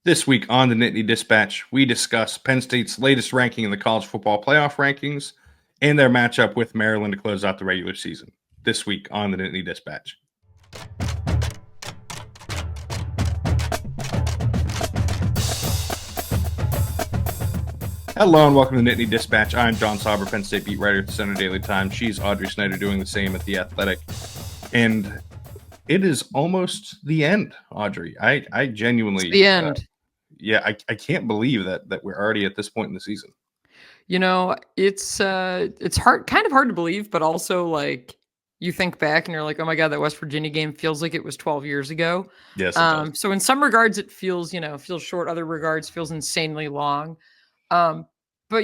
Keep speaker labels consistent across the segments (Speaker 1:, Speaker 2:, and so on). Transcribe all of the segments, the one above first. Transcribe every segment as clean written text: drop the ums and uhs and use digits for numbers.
Speaker 1: This week on the Nittany Dispatch, we discuss Penn State's latest ranking in the college football playoff rankings and their matchup with Maryland to close out the regular season. This week on the Nittany Dispatch. Hello and welcome to the Nittany Dispatch. I'm John Sauber, Penn State beat writer at the Center Daily Times. She's Audrey Snyder doing the same at The Athletic. And it is almost the end, Audrey. I genuinely...
Speaker 2: It's the end.
Speaker 1: I can't believe that we're already at this point in the season.
Speaker 2: You know, it's hard, kind of hard to believe, but also like you think back and you're like, oh my God, that West Virginia game feels like it was 12 years ago.
Speaker 1: Yes, it does.
Speaker 2: So in some regards it feels short. Other regards feels insanely long. But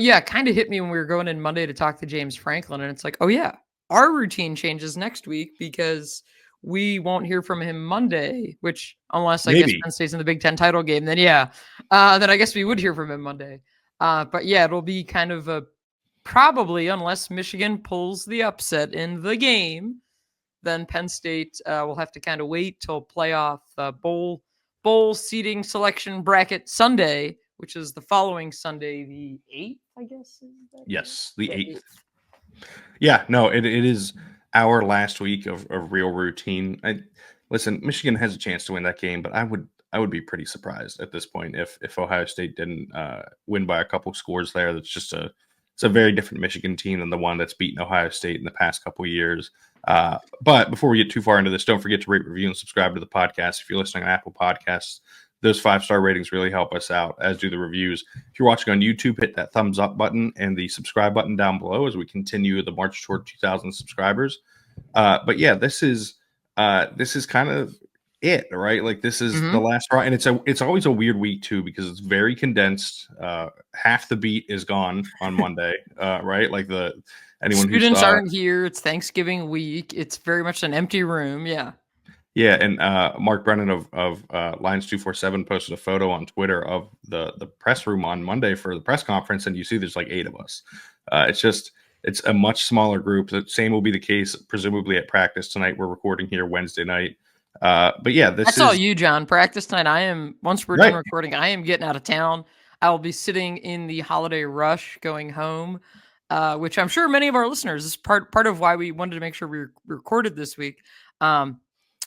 Speaker 2: yeah, kind of hit me when we were going in Monday to talk to James Franklin, and it's like, oh yeah, our routine changes next week because we won't hear from him Monday, which unless I guess Penn State's in the Big Ten title game, then yeah, then I guess we would hear from him Monday. But yeah, it'll be kind of a probably, unless Michigan pulls the upset in the game, then Penn State will have to kind of wait till playoff bowl seating selection bracket Sunday, which is the following Sunday, the 8th, I guess.
Speaker 1: Yes, the 8th. Yeah, no, it is our last week of real routine. Listen, Michigan has a chance to win that game, but I would be pretty surprised at this point if Ohio State didn't win by a couple scores there. That's just it's a very different Michigan team than the one that's beaten Ohio State in the past couple of years. But before we get too far into this, don't forget to rate, review, and subscribe to the podcast. If you're listening on Apple Podcasts, those 5-star ratings really help us out, as do the reviews. If you're watching on YouTube, hit that thumbs up button and the subscribe button down below as we continue the march toward 2,000 subscribers. But yeah, this is kind of it, right? Like this is the last round, and it's always a weird week too because it's very condensed. Half the beat is gone on Monday, right? Like anyone
Speaker 2: students aren't here. It's Thanksgiving week. It's very much an empty room. Yeah.
Speaker 1: Yeah, and Mark Brennan of Lions 247 posted a photo on Twitter of the press room on Monday for the press conference, and you see there's like 8 of us. It's a much smaller group. The same will be the case presumably at practice tonight. We're recording here Wednesday night. But yeah,
Speaker 2: that's all you, John. Practice tonight. Once we're done recording, I am getting out of town. I will be sitting in the holiday rush going home, which I'm sure many of our listeners, this is part of why we wanted to make sure we recorded this week.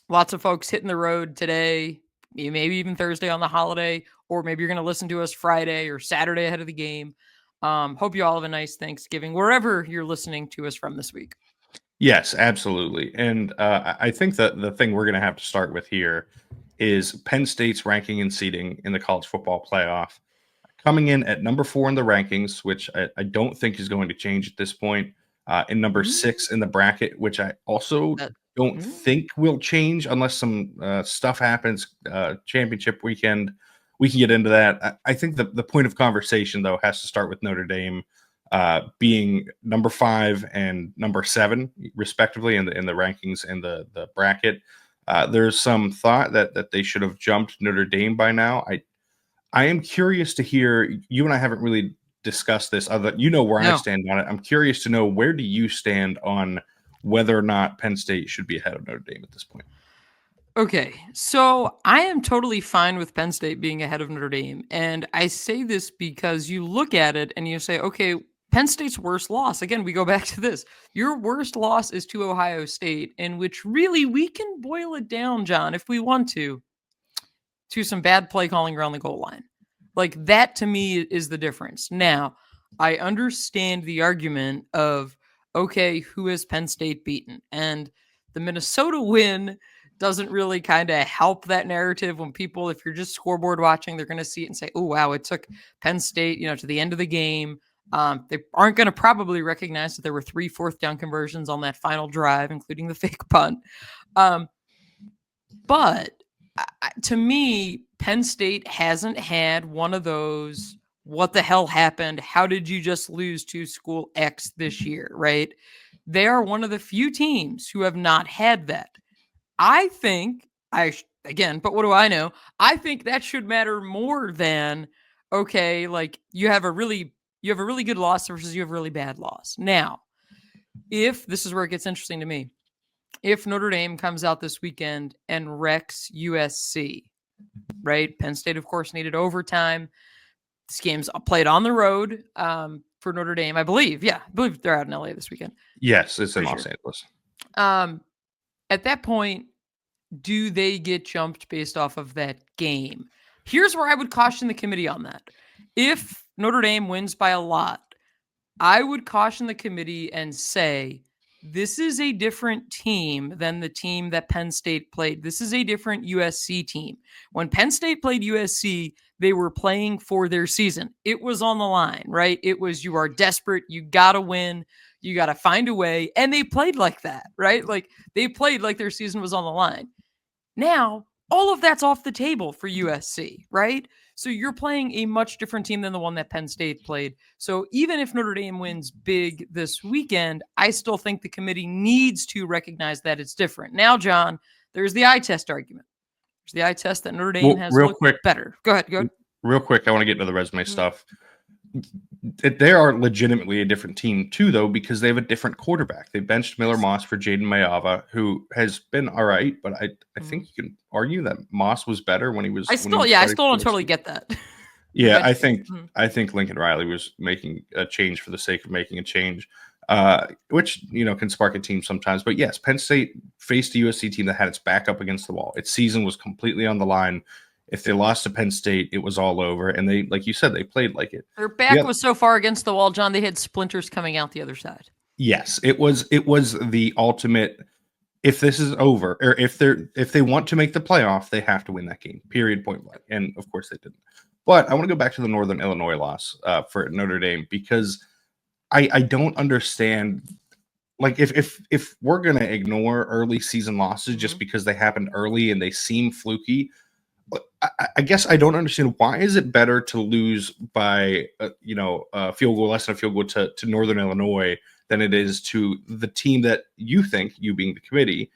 Speaker 2: Lots of folks hitting the road today, maybe even Thursday on the holiday, or maybe you're going to listen to us Friday or Saturday ahead of the game. Hope you all have a nice Thanksgiving, wherever you're listening to us from this week.
Speaker 1: Yes, absolutely. And I think that the thing we're going to have to start with here is Penn State's ranking and seeding in the college football playoff. Coming in at number 4 in the rankings, which I don't think is going to change at this point, in number 6 in the bracket, which I also don't think will change unless some stuff happens championship weekend. We can get into that. I think the point of conversation, though, has to start with Notre Dame being number 5 and number 7, respectively, in the rankings and the bracket. There's some thought that they should have jumped Notre Dame by now. I am curious to hear, you and I haven't really discussed this, where I stand on it. I'm curious to know, where do you stand on whether or not Penn State should be ahead of Notre Dame at this point?
Speaker 2: Okay, so I am totally fine with Penn State being ahead of Notre Dame. And I say this because you look at it and you say, okay, Penn State's worst loss. Again, we go back to this. Your worst loss is to Ohio State, in which really we can boil it down, John, if we want to some bad play calling around the goal line. Like that to me is the difference. Now, I understand the argument of, okay, who has Penn State beaten? And the Minnesota win doesn't really kind of help that narrative when people, if you're just scoreboard watching, they're going to see it and say, oh, wow, it took Penn State, to the end of the game. They aren't going to probably recognize that there were 3 4th down conversions on that final drive, including the fake punt. But to me, Penn State hasn't had one of those, what the hell happened? How did you just lose to school X this year, right? They are one of the few teams who have not had that. I think, but what do I know? I think that should matter more than, okay, like you have a really good loss versus you have a really bad loss. Now, if this is where it gets interesting to me, if Notre Dame comes out this weekend and wrecks USC, right? Penn State, of course, needed overtime. This game's played on the road for Notre Dame, I believe. Yeah, I believe they're out in LA this weekend.
Speaker 1: Yes, it's in
Speaker 2: Pretty
Speaker 1: Los
Speaker 2: sure.
Speaker 1: Angeles.
Speaker 2: At that point, do they get jumped based off of that game? Here's where I would caution the committee on that. If Notre Dame wins by a lot, I would caution the committee and say, this is a different team than the team that Penn State played. This is a different USC team. When Penn State played USC, they were playing for their season. It was on the line, right? It was, you are desperate. You got to win. You got to find a way. And they played like that, right? Like they played like their season was on the line. Now, all of that's off the table for USC, right? So you're playing a much different team than the one that Penn State played. So even if Notre Dame wins big this weekend, I still think the committee needs to recognize that it's different. Now, John, there's the eye test argument. There's the eye test that Notre Dame has looked better. Go ahead.
Speaker 1: Real quick, I want to get into the resume stuff. They are legitimately a different team too, though, because they have a different quarterback. They benched Miller Moss for Jaden Mayava, who has been all right, but I think you can argue that Moss was better when he was.
Speaker 2: I still don't totally get that.
Speaker 1: Yeah, I think Lincoln Riley was making a change for the sake of making a change, which can spark a team sometimes. But yes, Penn State faced a USC team that had its back up against the wall. Its season was completely on the line. If they lost to Penn State, it was all over. And they, like you said, they played like it.
Speaker 2: Their back was so far against the wall, John, they had splinters coming out the other side.
Speaker 1: Yes, it was the ultimate. If this is over, or if they want to make the playoff, they have to win that game. Period. Point blank. And of course they didn't. But I want to go back to the Northern Illinois loss for Notre Dame, because I don't understand. Like if we're gonna ignore early season losses just because they happened early and they seem fluky, I guess I don't understand, why is it better to lose by a field goal, less than a field goal to Northern Illinois than it is to the team that you think, you being the committee,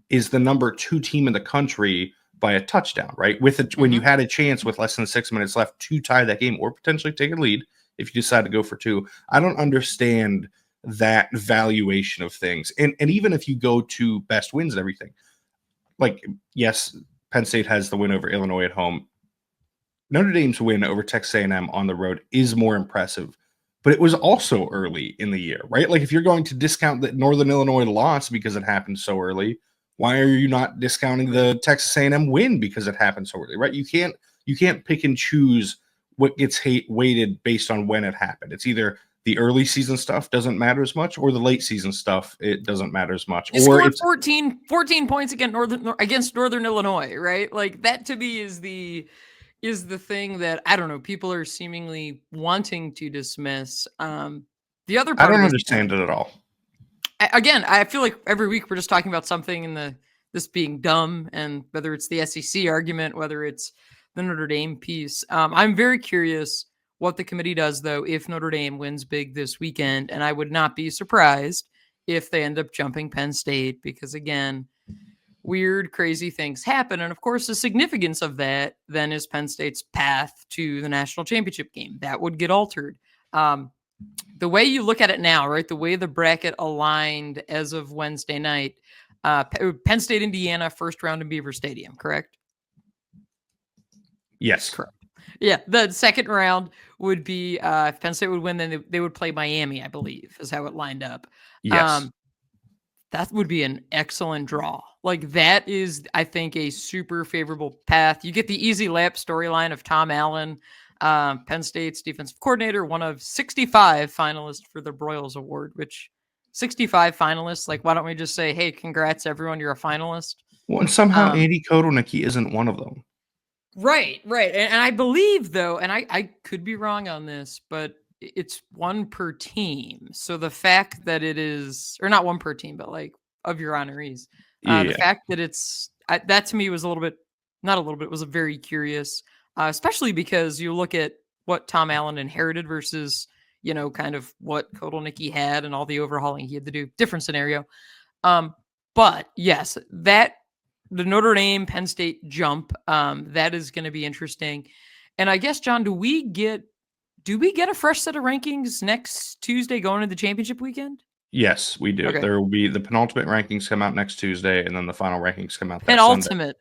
Speaker 1: is the number 2 team in the country by a touchdown, right? With it, when you had a chance with less than 6 minutes left to tie that game or potentially take a lead if you decide to go for 2. I don't understand that valuation of things. And even if you go to best wins and everything, like, yes, Penn State has the win over Illinois at home. Notre Dame's win over Texas A&M on the road is more impressive, but it was also early in the year, right? Like, if you're going to discount that Northern Illinois loss because it happened so early, why are you not discounting the Texas A&M win because it happened so early, right? You can't pick and choose what gets weighted based on when it happened. It's either the early season stuff doesn't matter as much, or the late season stuff, it doesn't matter as much.
Speaker 2: You scored 14 points against Northern Illinois, right? Like, that to me is the thing that, I don't know, people are seemingly wanting to dismiss. The other part,
Speaker 1: I don't understand it at all.
Speaker 2: Again, I feel like every week we're just talking about something in this being dumb, and whether it's the SEC argument, whether it's the Notre Dame piece. I'm very curious what the committee does, though, if Notre Dame wins big this weekend. And I would not be surprised if they end up jumping Penn State, because, again, weird, crazy things happen. And, of course, the significance of that then is Penn State's path to the national championship game. That would get altered. The way you look at it now, right, the way the bracket aligned as of Wednesday night, Penn State, Indiana, first round in Beaver Stadium, correct?
Speaker 1: Yes.
Speaker 2: Correct. Yeah, the second round would be if Penn State would win, then they would play Miami, I believe, is how it lined up.
Speaker 1: Yes.
Speaker 2: That would be an excellent draw. Like, that is, I think, a super favorable path. You get the easy lap storyline of Tom Allen, Penn State's defensive coordinator, one of 65 finalists for the Broyles Award, which 65 finalists, like, why don't we just say, hey, congrats, everyone, you're a finalist?
Speaker 1: Well, and somehow Andy Kotelnicki isn't one of them.
Speaker 2: Right. And I believe, though, and I could be wrong on this, but it's one per team. So the fact that it is, or not one per team, but like of your honorees, the fact that it's, that to me was was very curious, especially because you look at what Tom Allen inherited versus, kind of what Kotelnicki had and all the overhauling he had to do. Different scenario. But yes, the Notre Dame Penn State jump, that is going to be interesting. And I guess, John, do we get a fresh set of rankings next Tuesday going into the championship weekend?
Speaker 1: Yes, we do. Okay. There will be the penultimate rankings come out next Tuesday, and then the final rankings come out that
Speaker 2: penultimate.
Speaker 1: Sunday.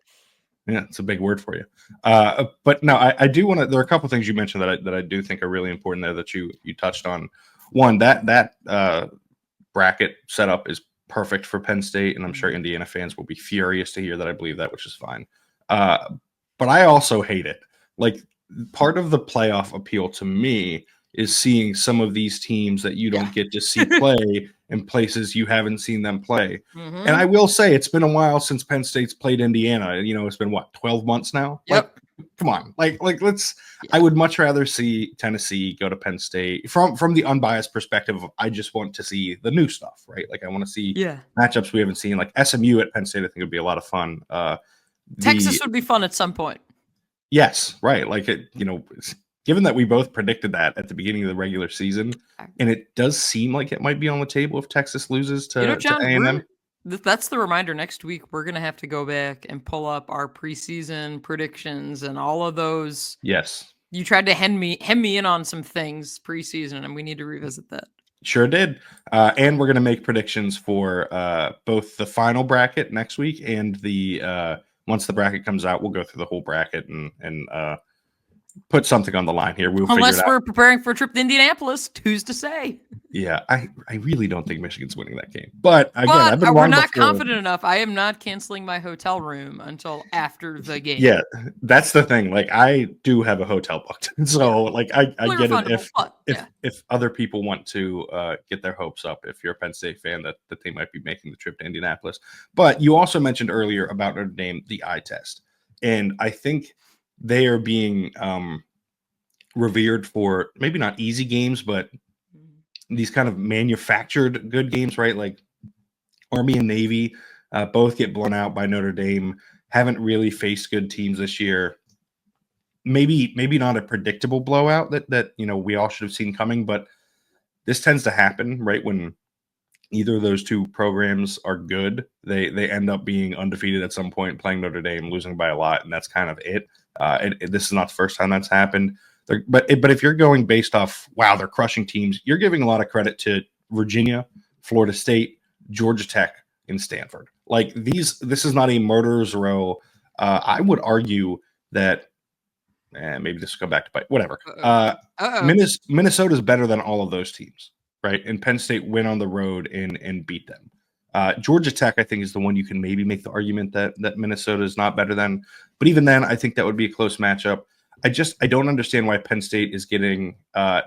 Speaker 1: Yeah, it's a big word for you. But no, I do want to. There are a couple things you mentioned that I do think are really important there that you touched on. One, that bracket setup is perfect for Penn State, and I'm sure Indiana fans will be furious to hear that I believe that, which is fine. But I also hate it. Like, part of the playoff appeal to me is seeing some of these teams that you don't get to see play in places you haven't seen them play. And I will say it's been a while since Penn State's played Indiana. You know, it's been what, 12 months now?
Speaker 2: Yep.
Speaker 1: Like, come on. Like let's I would much rather see Tennessee go to Penn State from the unbiased perspective of I just want to see the new stuff, right? Like, I want to see matchups we haven't seen. Like SMU at Penn State, I think would be a lot of fun.
Speaker 2: Texas would be fun at some point.
Speaker 1: Yes, right. Like, given that we both predicted that at the beginning of the regular season, and it does seem like it might be on the table if Texas loses to
Speaker 2: John,
Speaker 1: A&M.
Speaker 2: That's the reminder. Next week, we're going to have to go back and pull up our preseason predictions and all of those.
Speaker 1: Yes.
Speaker 2: You tried to hem me in on some things preseason, and we need to revisit that.
Speaker 1: Sure did. And we're going to make predictions for both the final bracket next week and the once the bracket comes out, we'll go through the whole bracket and put something on the line here.
Speaker 2: Unless we're preparing for a trip to Indianapolis, who's to say?
Speaker 1: Yeah, I really don't think Michigan's winning that game. But again, I've been
Speaker 2: we're not confident enough. I am not canceling my hotel room until after the game.
Speaker 1: Yeah, that's the thing. Like, I do have a hotel booked, so like I get it. If other people want to get their hopes up, if you're a Penn State fan, that they might be making the trip to Indianapolis. But you also mentioned earlier about Notre Dame, the eye test, and I think they are being revered for maybe not easy games, but these kind of manufactured good games, right? Like Army and Navy both get blown out by Notre Dame, haven't really faced good teams this year. Maybe not a predictable blowout that we all should have seen coming, but this tends to happen, right? When either of those two programs are good, they end up being undefeated at some point, playing Notre Dame, losing by a lot, and that's kind of it. This is not the first time that's happened. But if you're going based off, wow, they're crushing teams, you're giving a lot of credit to Virginia, Florida State, Georgia Tech, and Stanford. Like, this is not a murderer's row. I would argue that maybe this will go back to bite. Whatever. Minnesota's better than all of those teams, right? And Penn State went on the road and beat them. Georgia Tech, I think, is the one you can maybe make the argument that Minnesota is not better than. But even then, I think that would be a close matchup. I don't understand why Penn State is getting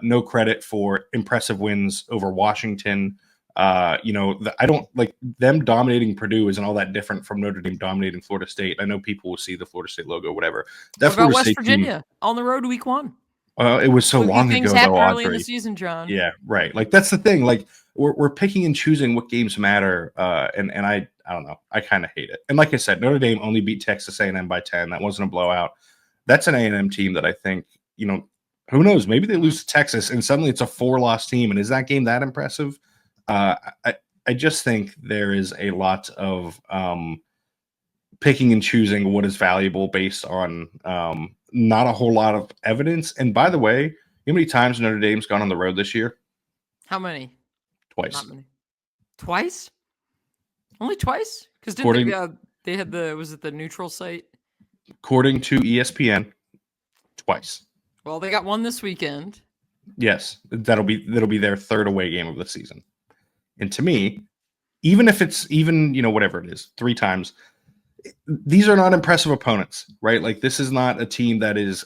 Speaker 1: no credit for impressive wins over Washington. I don't like them dominating Purdue isn't all that different from Notre Dame dominating Florida State. I know people will see the Florida State logo, whatever.
Speaker 2: What about West Virginia on the road week 1?
Speaker 1: It was so long ago, though,
Speaker 2: early in the season, John.
Speaker 1: Yeah, right. Like, that's the thing. Like, we're picking and choosing what games matter, and I don't know. I kind of hate it. And like I said, Notre Dame only beat Texas A&M by 10. That wasn't a blowout. That's an A&M team that I think, who knows? Maybe they lose to Texas, and suddenly it's a 4-loss team. And is that game that impressive? I just think there is a lot of picking and choosing what is valuable based on not a whole lot of evidence. And by the way, you know how many times Notre Dame's gone on the road this year?
Speaker 2: How many?
Speaker 1: Twice.
Speaker 2: Not many. Twice? Only twice? Because they had the neutral site?
Speaker 1: According to ESPN, twice.
Speaker 2: Well, they got one this weekend.
Speaker 1: Yes, that'll be their third away game of the season. And to me, even if it's whatever it is, 3 times, these are not impressive opponents, right? Like, this is not a team that is,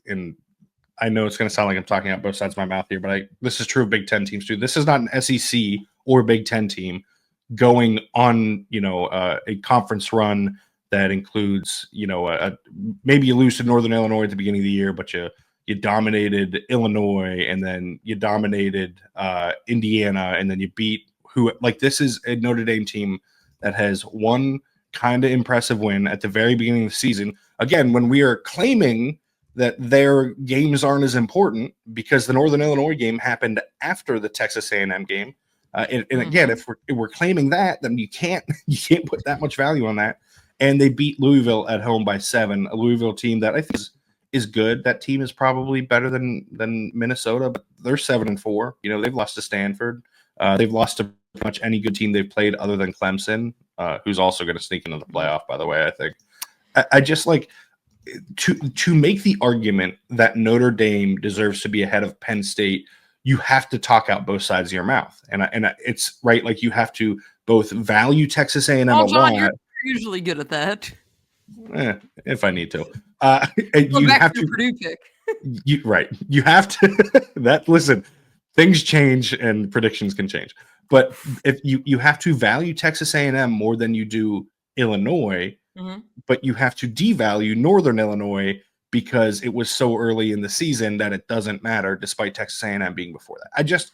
Speaker 1: and I know it's going to sound like I'm talking out both sides of my mouth here, but this is true of Big Ten teams too. This is not an SEC or Big Ten team going on, a conference run that includes, maybe you lose to Northern Illinois at the beginning of the year, but you dominated Illinois, and then you dominated Indiana, and then you beat this is a Notre Dame team that has one kind of impressive win at the very beginning of the season. Again, when we are claiming that their games aren't as important because the Northern Illinois game happened after the Texas A&M game. And again, if we're claiming that, then you can't put that much value on that. And they beat Louisville at home by 7, a Louisville team that I think is good. That team is probably better than Minnesota, but they're 7-4. They've lost to Stanford. They've lost to pretty much any good team they've played other than Clemson, who's also going to sneak into the playoff, by the way, I think. I just like to make the argument that Notre Dame deserves to be ahead of Penn State. You have to talk out both sides of your mouth, and it's right. Like you have to both value Texas A&M a
Speaker 2: John,
Speaker 1: lot.
Speaker 2: you're usually good at that.
Speaker 1: If I need to,
Speaker 2: Go
Speaker 1: you
Speaker 2: back
Speaker 1: have
Speaker 2: to your Purdue pick.
Speaker 1: You have to listen. Things change and predictions can change, but if you have to value Texas A&M more than you do Illinois, but you have to devalue Northern Illinois because it was so early in the season that it doesn't matter, despite Texas A&M being before that. I just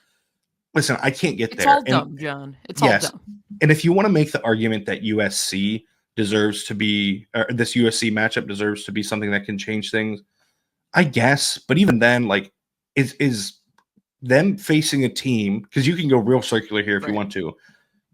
Speaker 1: listen. I can't get there.
Speaker 2: It's all dumb, John. It's all dumb.
Speaker 1: And if you want to make the argument that USC deserves to be, or this USC matchup deserves to be something that can change things, I guess. But even then, like, is them facing a team, because you can go real circular here if you want to.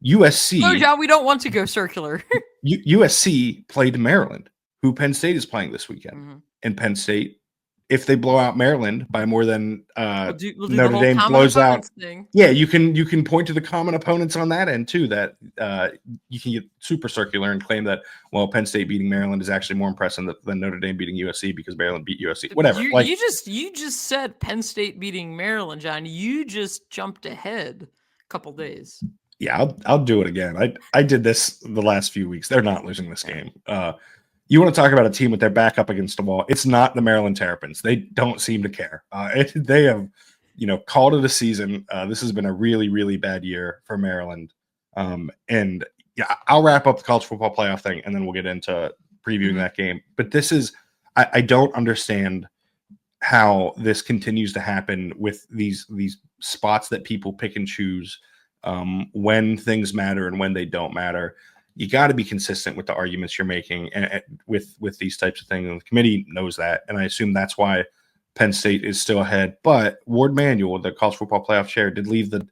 Speaker 1: USC.
Speaker 2: No, John, we don't want to go circular.
Speaker 1: USC played Maryland, who Penn State is playing this weekend. And Penn State, if they blow out Maryland by more than
Speaker 2: we'll do
Speaker 1: Notre Dame blows out, yeah, you can point to the common opponents on that end too. That you can get super circular and claim that, well, Penn State beating Maryland is actually more impressive than Notre Dame beating USC because Maryland beat USC. Whatever.
Speaker 2: You just said Penn State beating Maryland, John. You just jumped ahead a couple days.
Speaker 1: Yeah, I'll do it again. I did this the last few weeks. They're not losing this game. You want to talk about a team with their back up against the wall? It's not the Maryland Terrapins. They don't seem to care. They have, called it a season. This has been a really, really bad year for Maryland. And yeah, I'll wrap up the college football playoff thing, and then we'll get into previewing that game. But this is, I don't understand how this continues to happen with these spots that people pick and choose when things matter and when they don't matter. You got to be consistent with the arguments you're making and with these types of things. And the committee knows that. And I assume that's why Penn State is still ahead. But Ward Manuel, the college football playoff chair, did leave the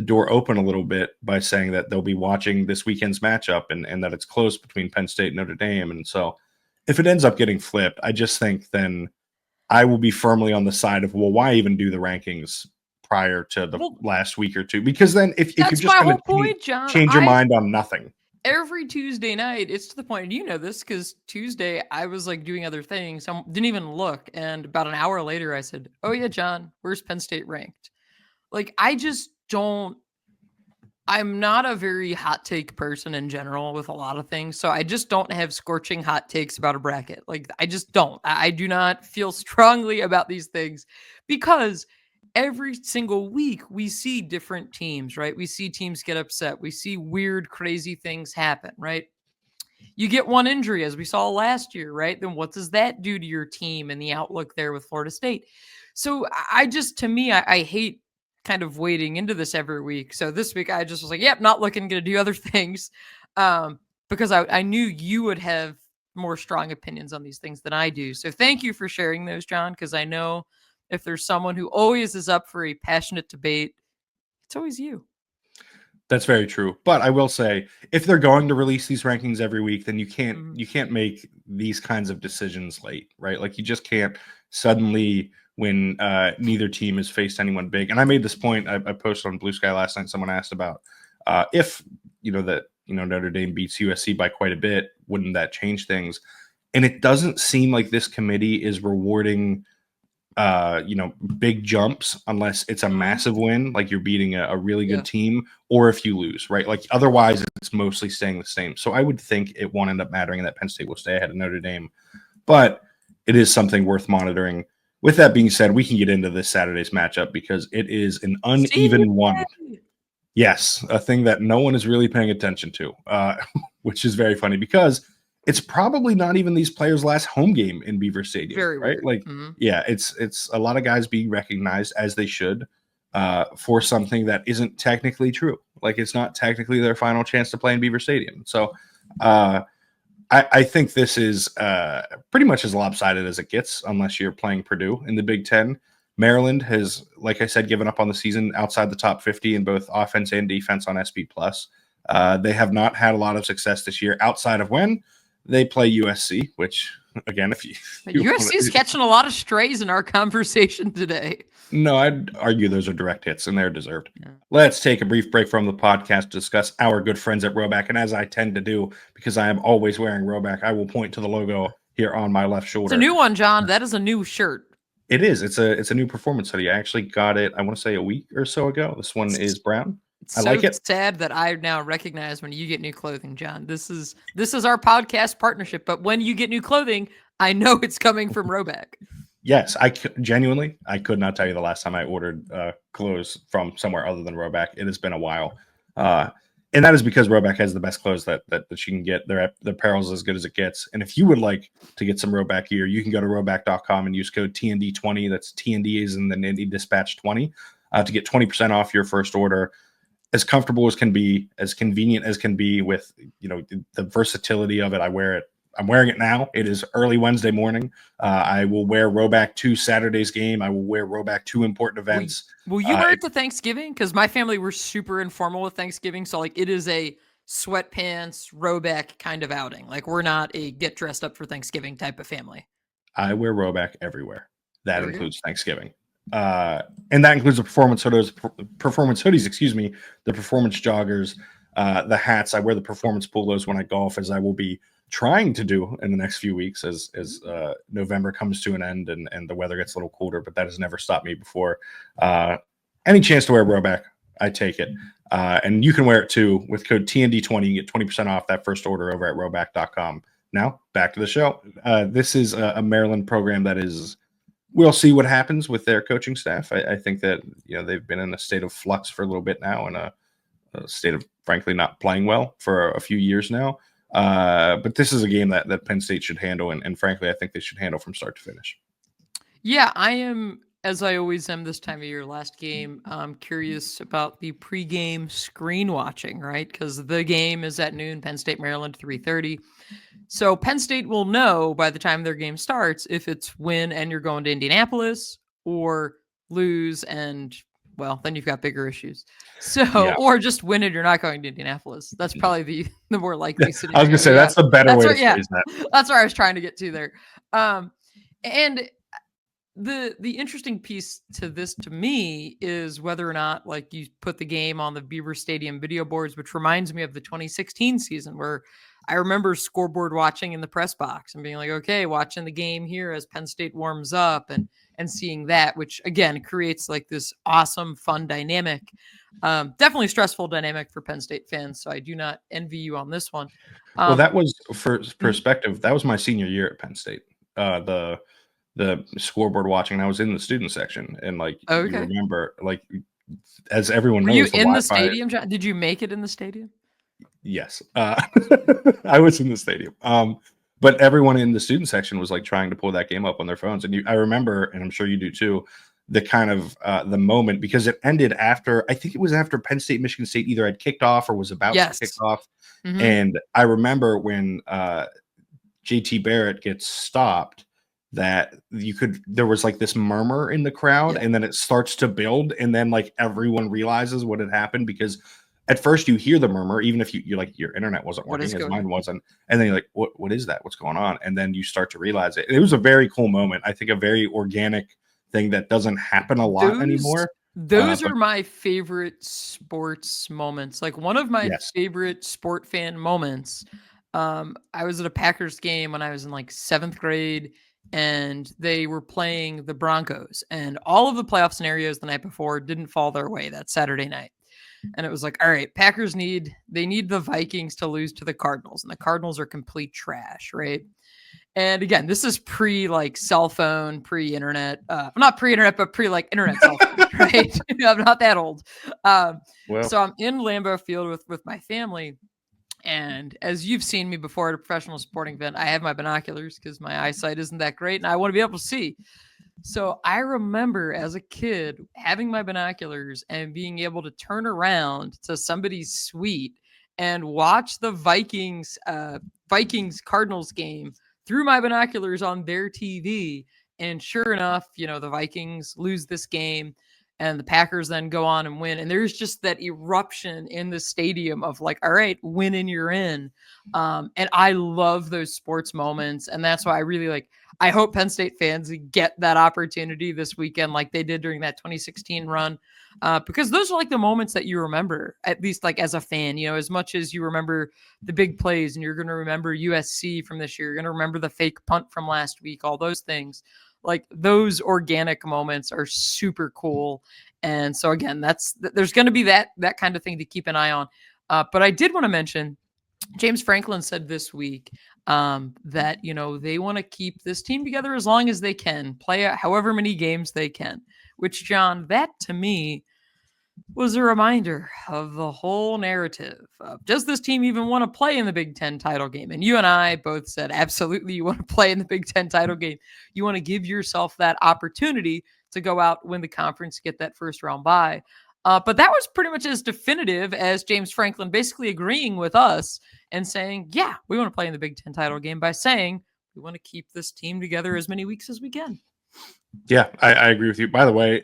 Speaker 1: door open a little bit by saying that they'll be watching this weekend's matchup and that it's close between Penn State and Notre Dame. And so if it ends up getting flipped, I just think then I will be firmly on the side of, well, why even do the rankings prior to the last week or two? Because then if you're just going to change your mind on nothing.
Speaker 2: Every Tuesday night, it's to the point, you know this, because Tuesday I was like doing other things. I didn't even look. And about an hour later, I said, oh yeah, John, where's Penn State ranked? Like, I just don't, I'm not a very hot take person in general with a lot of things. So I just don't have scorching hot takes about a bracket. Like, I just don't. I do not feel strongly about these things because every single week we see different teams, right? We see teams get upset. We see weird, crazy things happen, right? You get one injury as we saw last year, right? Then what does that do to your team and the outlook there with Florida State? So to me, I hate kind of wading into this every week. So this week I just was like, yep, not looking, going to do other things because I knew you would have more strong opinions on these things than I do. So thank you for sharing those, John, because I know if there's someone who always is up for a passionate debate, it's always you.
Speaker 1: That's very true. But I will say, if they're going to release these rankings every week, then you can't make these kinds of decisions late, right? Like you just can't suddenly when neither team has faced anyone big. And I made this point. I posted on Blue Sky last night. Someone asked about if Notre Dame beats USC by quite a bit, wouldn't that change things? And it doesn't seem like this committee is rewarding big jumps unless it's a massive win, like you're beating a really good team, or if you lose, right? Like otherwise it's mostly staying the same. So I would think it won't end up mattering that Penn State will stay ahead of Notre Dame, but it is something worth monitoring. With that being said, we can get into this Saturday's matchup because it is an uneven one. Yes, a thing that no one is really paying attention to, which is very funny because it's probably not even these players' last home game in Beaver Stadium, right? Weird. Like, yeah, it's a lot of guys being recognized as they should for something that isn't technically true. Like, it's not technically their final chance to play in Beaver Stadium. So, I think this is pretty much as lopsided as it gets, unless you're playing Purdue in the Big Ten. Maryland has, like I said, given up on the season outside the top 50 in both offense and defense on SP+. They have not had a lot of success this year outside of when they play USC, which again, if you
Speaker 2: USC's catching a lot of strays in our conversation today.
Speaker 1: No, I'd argue those are direct hits, and they're deserved.
Speaker 2: Yeah.
Speaker 1: Let's take a brief break from the podcast to discuss our good friends at Roback. And as I tend to do, because I am always wearing Roback, I will point to the logo here on my left shoulder.
Speaker 2: It's a new one, John. That is a new shirt.
Speaker 1: It is. It's a new performance hoodie. I actually got it, I want to say a week or so ago. This one is brown. I like it.
Speaker 2: Sad that I now recognize when you get new clothing, John. This is our podcast partnership, but when you get new clothing, I know it's coming from Roback.
Speaker 1: Yes, genuinely, I could not tell you the last time I ordered clothes from somewhere other than Roback. It has been a while. And that is because Roback has the best clothes that you can get. The apparel's as good as it gets. And if you would like to get some Roback gear, you can go to roback.com and use code TND20. That's TND is in the Nindy Dispatch 20 to get 20% off your first order. As comfortable as can be, as convenient as can be, with the versatility of it. I wear it. I'm wearing it now. It is early Wednesday morning. I will wear Roback to Saturday's game. I will wear Roback to important events.
Speaker 2: Will you wear it to Thanksgiving? Because my family, we're super informal with Thanksgiving. So it is a sweatpants, Roback kind of outing. We're not a get dressed up for Thanksgiving type of family.
Speaker 1: I wear Roback everywhere. That includes Thanksgiving. And that includes the performance hoodies, the performance joggers, the hats. I wear the performance polos when I golf, as I will be trying to do in the next few weeks as November comes to an end and the weather gets a little colder, but that has never stopped me before. Any chance to wear Roback, I take it. And you can wear it too with code TND20. You get 20% off that first order over at roback.com. Now back to the show. This is a Maryland program that we'll see what happens with their coaching staff. I think that they've been in a state of flux for a little bit now, and a state of frankly not playing well for a few years now. But this is a game that Penn State should handle, and frankly, I think they should handle from start to finish.
Speaker 2: Yeah, I am, as I always am this time of year. Last game, I'm curious about the pregame screen watching, right? Because the game is at noon, Penn State, Maryland, 3:30. So Penn State will know by the time their game starts if it's win and you're going to Indianapolis, or lose and, well, then you've got bigger issues. So, yeah. Or just win and you're not going to Indianapolis. That's probably the more likely scenario.
Speaker 1: I was going to say, that's the better way to phrase that.
Speaker 2: That's where I was trying to get to there. And the interesting piece to this, to me, is whether or not you put the game on the Beaver Stadium video boards, which reminds me of the 2016 season, where I remember Scoreboard watching in the press box and being like, okay, watching the game here as Penn State warms up and seeing that, which again creates this awesome, fun dynamic. Definitely stressful dynamic for Penn State fans. So I do not envy you on this one.
Speaker 1: Well, that was, for perspective, that was my senior year at Penn State. The Scoreboard watching, I was in the student section, and you remember, as everyone knows,
Speaker 2: were you in the stadium, John? Did you make it in the stadium?
Speaker 1: Yes, I was in the stadium. But everyone in the student section was trying to pull that game up on their phones. And I remember, and I'm sure you do too, the kind of the moment, because it ended after, I think it was after Penn State, Michigan State either had kicked off or was about to kick off. Mm-hmm. And I remember when JT Barrett gets stopped, that there was this murmur in the crowd, and then it starts to build, and then everyone realizes what had happened, because at first you hear the murmur, even if you're your internet wasn't working, as mine wasn't. And then you're what is that? What's going on? And then you start to realize it. It was a very cool moment. I think a very organic thing that doesn't happen a lot anymore.
Speaker 2: Those are my favorite sports moments. One of my favorite sport fan moments. I was at a Packers game when I was in 7th grade, and they were playing the Broncos, and all of the playoff scenarios the night before didn't fall their way that Saturday night. And it was all right, Packers need the Vikings to lose to the Cardinals, and the Cardinals are complete trash, right? And again, this is pre cell phone, pre-internet, not pre-internet, but pre internet cell phone, right? I'm not that old. So I'm in Lambeau Field with my family. And as you've seen me before at a professional sporting event, I have my binoculars because my eyesight isn't that great, and I want to be able to see. So I remember as a kid having my binoculars and being able to turn around to somebody's suite and watch the Vikings Cardinals game through my binoculars on their TV. And sure enough, the Vikings lose this game. and the Packers then go on and win. And there's just that eruption in the stadium of like, all right, win and you're in. And I love those sports moments. And that's why I really like, I hope Penn State fans get that opportunity this weekend, like they did during that 2016 run, because those are like the moments that you remember, at least like as a fan, you know, as much as you remember the big plays and you're going to remember USC from this year, you're going to remember the fake punt from last week, all those things. Like those organic moments are super cool. And so again, there's going to be that kind of thing to keep an eye on. But I did want to mention, James Franklin said this week that, you know, they want to keep this team together as long as they can, play however many games they can, which, John, that to me was a reminder of the whole narrative of, does this team even want to play in the Big Ten title game? And you and I both said, absolutely, you want to play in the Big Ten title game. You want to give yourself that opportunity to go out, win the conference, get that first round bye. But that was pretty much as definitive as James Franklin basically agreeing with us and saying, yeah, we want to play in the Big Ten title game, by saying we want to keep this team together as many weeks as we can.
Speaker 1: Yeah, I agree with you. By the way,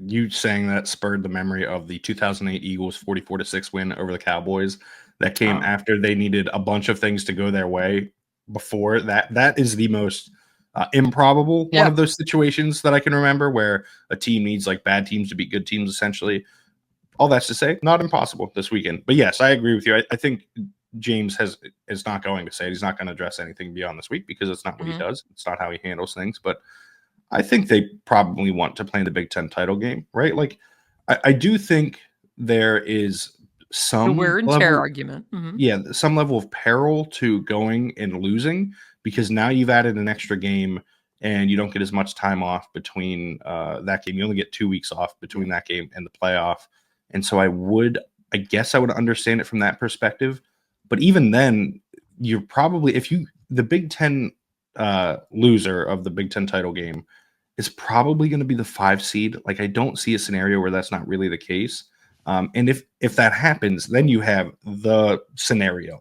Speaker 1: you saying that spurred the memory of the 2008 Eagles 44-6 win over the Cowboys. That came after they needed a bunch of things to go their way before that. That is the most improbable one of those situations that I can remember, where a team needs like bad teams to beat good teams, essentially. All that's to say, not impossible this weekend. But yes, I agree with you. I think James is not going to say it. He's not going to address anything beyond this week because it's not what he does. It's not how he handles things. But I think they probably want to play in the Big Ten title game, right? Like, I do think there is some
Speaker 2: the wear and tear argument.
Speaker 1: Yeah, some level of peril to going and losing, because now you've added an extra game and you don't get as much time off between that game. You only get 2 weeks off between that game and the playoff. And so I guess I would understand it from that perspective. But even then, you're probably, the Big Ten loser of the Big Ten title game is probably going to be the 5 seed. Like, I don't see a scenario where that's not really the case. And if that happens, then you have the scenario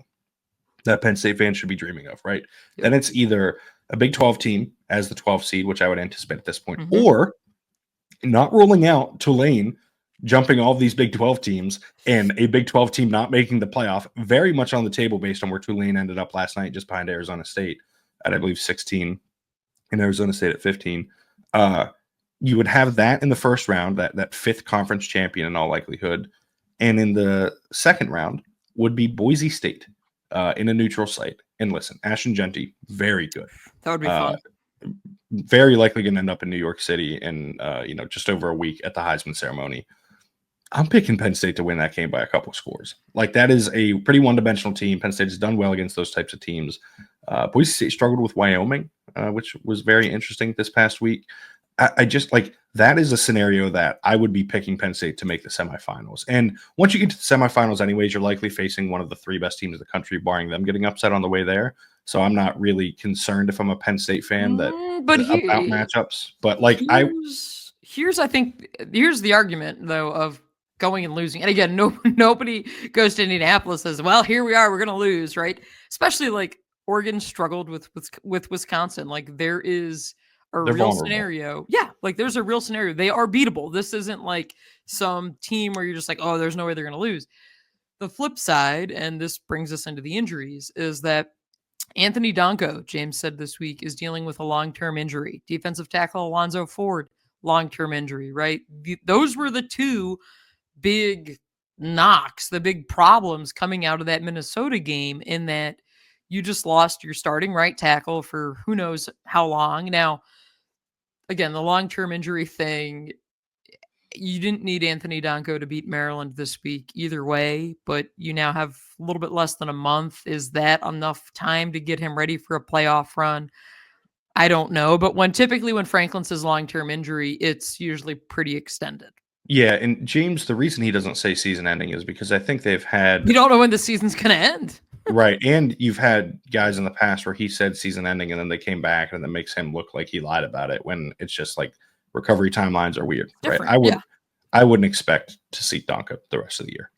Speaker 1: that Penn State fans should be dreaming of, right? Yep. Then it's either a Big 12 team as the 12th seed, which I would anticipate at this point, or not ruling out Tulane jumping all of these Big 12 teams and a Big 12 team not making the playoff, very much on the table based on where Tulane ended up last night, just behind Arizona State at, I believe, 16 and Arizona State at 15. You would have that in the first round, that fifth conference champion in all likelihood. And in the second round would be Boise State in a neutral site. And listen, Ashton Genty, very good.
Speaker 2: That would be fun.
Speaker 1: Very likely going to end up in New York City in just over a week at the Heisman ceremony. I'm picking Penn State to win that game by a couple of scores. Like, that is a pretty one-dimensional team. Penn State has done well against those types of teams. Boise State struggled with Wyoming, which was very interesting this past week. I just like, that is a scenario that I would be picking Penn State to make the semifinals. And once you get to the semifinals anyways, you're likely facing one of the 3 best teams in the country, barring them getting upset on the way there. So I'm not really concerned if I'm a Penn State fan about matchups. But like,
Speaker 2: here's the argument though of going and losing. And again, nobody goes to Indianapolis and says, well, here we are, we're going to lose, right? Especially like Oregon struggled with Wisconsin. Like, there is a real scenario. Yeah, like there's a real scenario. They are beatable. This isn't like some team where you're just like, oh, there's no way they're going to lose. The flip side, and this brings us into the injuries, is that Anthony Donkoh, James said this week, is dealing with a long-term injury. Defensive tackle Alonzo Ford, long-term injury, right? Those were the 2 big knocks, the big problems coming out of that Minnesota game, in that you just lost your starting right tackle for who knows how long. Now, again, the long-term injury thing, you didn't need Anthony Donkoh to beat Maryland this week either way, but you now have a little bit less than a month. Is that enough time to get him ready for a playoff run? I don't know. But typically when Franklin says long-term injury, it's usually pretty extended.
Speaker 1: Yeah, and James, the reason he doesn't say season ending is because I think they've had...
Speaker 2: You don't know when the season's going to end.
Speaker 1: Right, and you've had guys in the past where he said season ending and then they came back and it makes him look like he lied about it, when it's just like recovery timelines are weird. Different, right? I wouldn't expect to see Donkoh the rest of the year.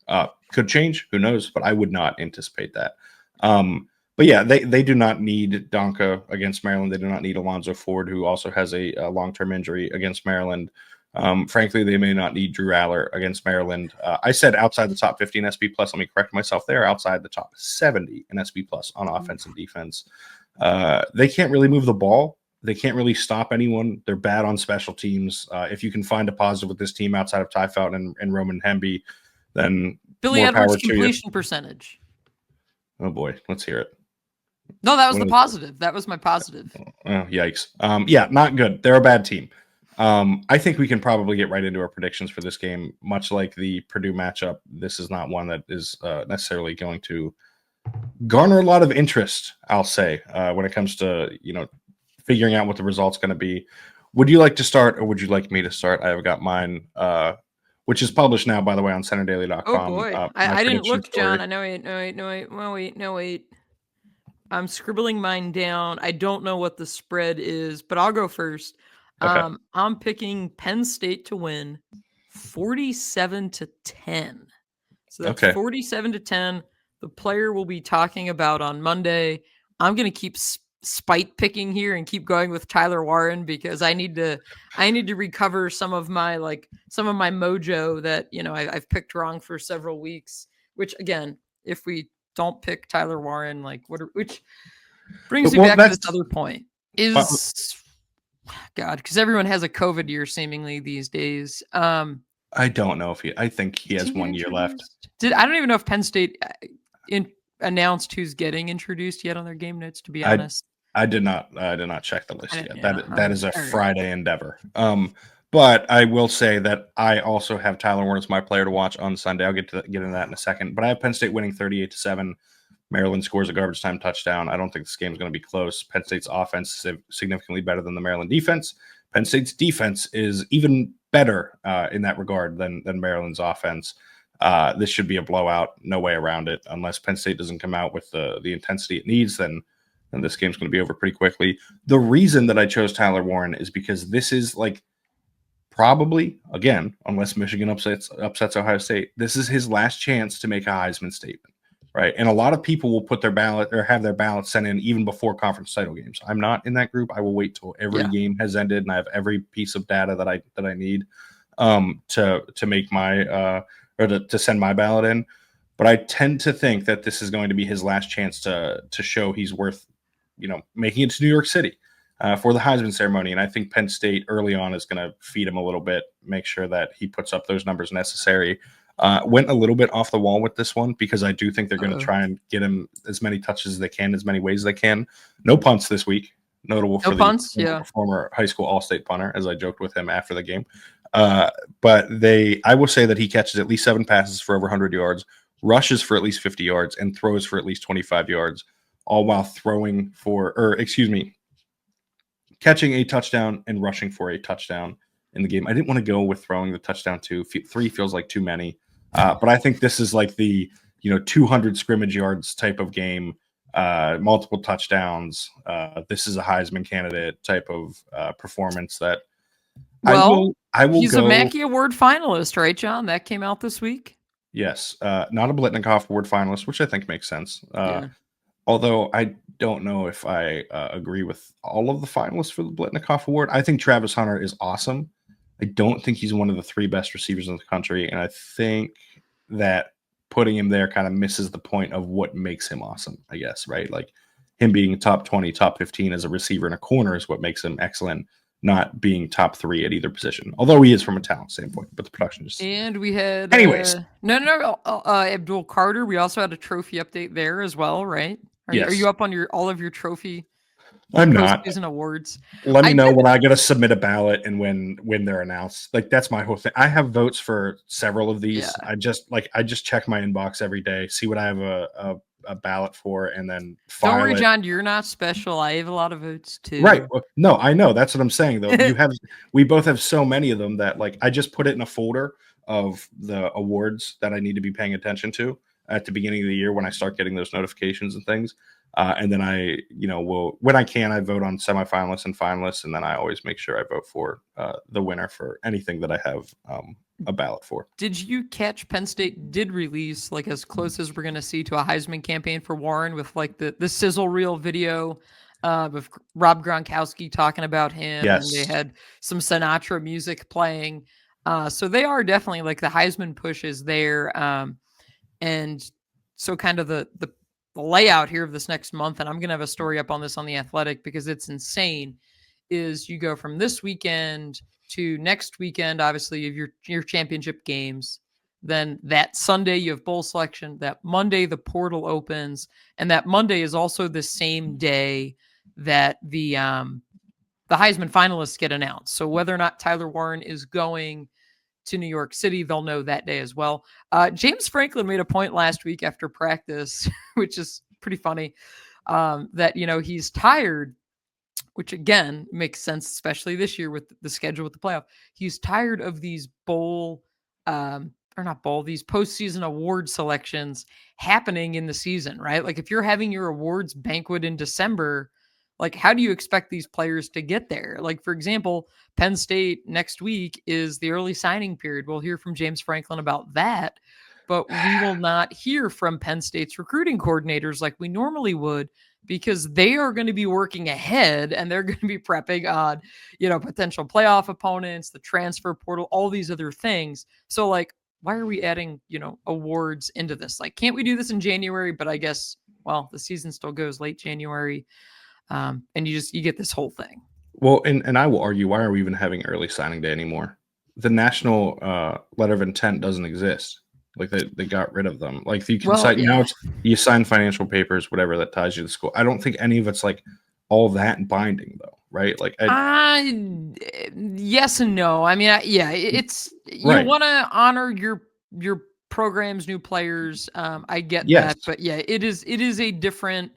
Speaker 1: Could change, who knows, but I would not anticipate that. But yeah, they do not need Donkoh against Maryland. They do not need Alonzo Ford, who also has a long-term injury, against Maryland. Frankly, they may not need Drew Aller against Maryland. I said outside the top 50 in SP plus. Let me correct myself. They are outside the top 70 in SP plus on offense and defense. They can't really move the ball. They can't really stop anyone. They're bad on special teams. If you can find a positive with this team outside of Ty Fountain and Roman Hemby, then
Speaker 2: Billy
Speaker 1: more
Speaker 2: Edwards'
Speaker 1: power to you.
Speaker 2: completion percentage.
Speaker 1: Oh boy, let's hear it.
Speaker 2: No, that was the positive. That was my positive.
Speaker 1: Oh, yikes. Yeah, not good. They're a bad team. I think we can probably get right into our predictions for this game. Much like the Purdue matchup, this is not one that is necessarily going to garner a lot of interest, I'll say, when it comes to, figuring out what the result's going to be. Would you like to start, or would you like me to start? I have got mine, which is published now, by the way, on CenterDaily.com.
Speaker 2: Oh boy, I didn't look, John. I know. Wait. I'm scribbling mine down. I don't know what the spread is, but I'll go first.
Speaker 1: Okay.
Speaker 2: I'm picking Penn State to win 47-10. So that's 47-10. The player we'll be talking about on Monday. I'm going to keep spite picking here and keep going with Tyler Warren because I need to recover some of my mojo that, I've picked wrong for several weeks, which again, if we don't pick Tyler Warren, which brings me back to this other point is God, because everyone has a COVID year seemingly these days.
Speaker 1: I don't know I think he has 1 year left.
Speaker 2: I don't even know if Penn State announced who's getting introduced yet on their game notes, to be honest.
Speaker 1: I did not check the list yet. That is a Friday endeavor. But I will say that I also have Tyler Warren as my player to watch on Sunday. I'll get into that in a second. But I have Penn State winning 38-7. Maryland scores a garbage time touchdown. I don't think this game is going to be close. Penn State's offense is significantly better than the Maryland defense. Penn State's defense is even better in that regard than Maryland's offense. This should be a blowout. No way around it. Unless Penn State doesn't come out with the intensity it needs, then this game's going to be over pretty quickly. The reason that I chose Tyler Warren is because this is probably, again, unless Michigan upsets Ohio State, this is his last chance to make a Heisman statement, right? And a lot of people will put their ballot or have their ballot sent in even before conference title games. I'm not in that group. I will wait till every game has ended and I have every piece of data that I need to make my to send my ballot in. But I tend to think that this is going to be his last chance to show he's worth, making it to New York City for the Heisman ceremony. And I think Penn State early on is going to feed him a little bit, make sure that he puts up those numbers necessary. Went a little bit off the wall with this one because I do think they're going to try and get him as many touches as they can, as many ways as they can. No punts this week. Notable for the former high school All-State punter, as I joked with him after the game. But I will say that he catches at least 7 passes for over 100 yards, rushes for at least 50 yards, and throws for at least 25 yards, all while catching a touchdown and rushing for a touchdown in the game. I didn't want to go with throwing the touchdown too. 3 feels like too many. But I think this is like the 200 scrimmage yards type of game, multiple touchdowns. This is a Heisman candidate type of performance that I will
Speaker 2: he's a Mackey Award finalist, right, John? That came out this week.
Speaker 1: Yes. Not a Blitnikoff Award finalist, which I think makes sense. Although I don't know if I agree with all of the finalists for the Blitnikoff Award. I think Travis Hunter is awesome. I don't think he's one of the 3 best receivers in the country. And I think that putting him there kind of misses the point of what makes him awesome, I guess, right? Like him being top 20, top 15 as a receiver and a corner is what makes him excellent, not being top 3 at either position. Although he is from a talent standpoint, but the production just...
Speaker 2: And we had...
Speaker 1: Anyways.
Speaker 2: Abdul Carter. We also had a trophy update there as well, right? Are you up on all of your trophy?
Speaker 1: I'm not.
Speaker 2: Postseason awards.
Speaker 1: Let me know when I got to submit a ballot and when they're announced. That's my whole thing. I have votes for several of these. Yeah. I just check my inbox every day, see what I have a ballot for, and then file
Speaker 2: Don't worry,
Speaker 1: it.
Speaker 2: John, you're not special. I have a lot of votes too.
Speaker 1: Right. No, I know. That's what I'm saying though. We both have so many of them that I just put it in a folder of the awards that I need to be paying attention to at the beginning of the year when I start getting those notifications and things. And then I, when I can, I vote on semifinalists and finalists. And then I always make sure I vote for the winner for anything that I have a ballot for.
Speaker 2: Did you catch Penn State did release as close as we're going to see to a Heisman campaign for Warren with the sizzle reel video with Rob Gronkowski talking about him,
Speaker 1: Yes.
Speaker 2: and they had some Sinatra music playing. So they are definitely like the Heisman push is there. And so kind of the layout here of this next month, and I'm going to have a story up on this on The Athletic because it's insane, is you go from this weekend to next weekend. Obviously, you have your championship games. Then that Sunday, you have bowl selection. That Monday, the portal opens. And that Monday is also the same day that the Heisman finalists get announced. So whether or not Tyler Warren is going to New York City, they'll know that day as well. James Franklin made a point last week after practice, which is pretty funny, that, he's tired, which again makes sense, especially this year with the schedule with the playoff. He's tired of these these postseason award selections happening in the season, right? Like if you're having your awards banquet in December, like how do you expect these players to get there? Like, for example, Penn State next week is the early signing period. We'll hear from James Franklin about that, but we will not hear from Penn State's recruiting coordinators like we normally would, because they are going to be working ahead and they're going to be prepping on, potential playoff opponents, the transfer portal, all these other things. So like, why are we adding, awards into this? Like, can't we do this in January? But I guess, well, the season still goes late January. And you get this whole thing.
Speaker 1: Well, and I will argue, why are we even having early signing day anymore? The national letter of intent doesn't exist. Like they got rid of them. Like you can sign now. You sign financial papers, whatever that ties you to school. I don't think any of it's like all that binding though, right? Like
Speaker 2: yes and no. I mean, it's you want to honor your program's new players. I get that, but yeah, it is a different.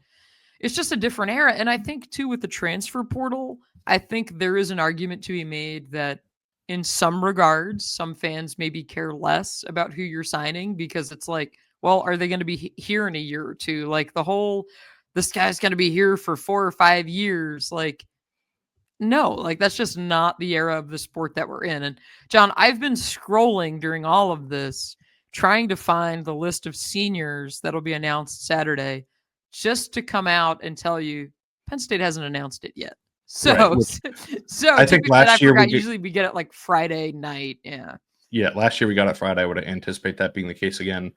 Speaker 2: It's just a different era, and I think too with the transfer portal, I think there is an argument to be made that in some regards, some fans maybe care less about who you're signing because it's like, well, are they going to be here in a year or two? Like this guy's going to be here for 4 or 5 years. Like, no, like that's just not the era of the sport that we're in. And John, I've been scrolling during all of this, trying to find the list of seniors that'll be announced Saturday, just to come out and tell you Penn State hasn't announced it yet. So,
Speaker 1: I think last year
Speaker 2: usually we get it like Friday night.
Speaker 1: Yeah. Last year we got it Friday. I would anticipate that being the case again.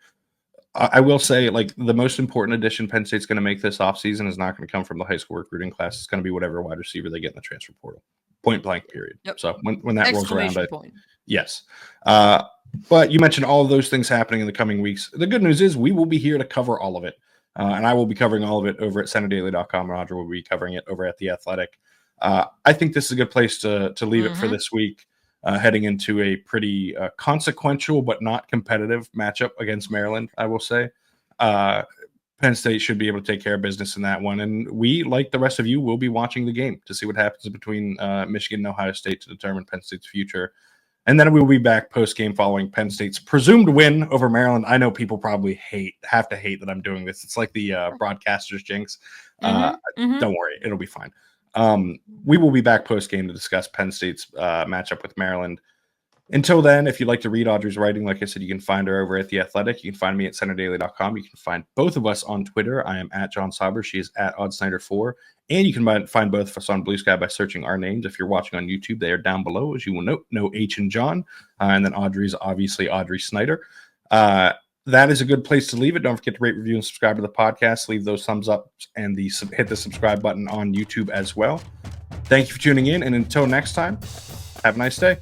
Speaker 1: I will say, like, the most important addition Penn State's going to make this offseason is not going to come from the high school recruiting class. It's going to be whatever wide receiver they get in the transfer portal. Point blank, period.
Speaker 2: Yep.
Speaker 1: So when that rolls around, yes.
Speaker 2: But
Speaker 1: you mentioned all of those things happening in the coming weeks. The good news is we will be here to cover all of it. And I will be covering all of it over at CenterDaily.com, and Audrey will be covering it over at The Athletic. I think this is a good place to leave it for this week, heading into a pretty consequential but not competitive matchup against Maryland, I will say. Penn State should be able to take care of business in that one. And we, like the rest of you, will be watching the game to see what happens between Michigan and Ohio State to determine Penn State's future. And then we will be back post-game following Penn State's presumed win over Maryland. I know people probably have to hate that I'm doing this. It's like the broadcaster's jinx. Don't worry. It'll be fine. We will be back post-game to discuss Penn State's matchup with Maryland. Until then, if you'd like to read Audrey's writing, like I said, you can find her over at The Athletic. You can find me at CenterDaily.com. You can find both of us on Twitter. I am at John Sauber. She is at OddSnyder4. And you can find both of us on Blue Sky by searching our names. If you're watching on YouTube, they are down below, as you will note. No H in John. And then Audrey's obviously Audrey Snyder. That is a good place to leave it. Don't forget to rate, review, and subscribe to the podcast. Leave those thumbs up and hit the subscribe button on YouTube as well. Thank you for tuning in. And until next time, have a nice day.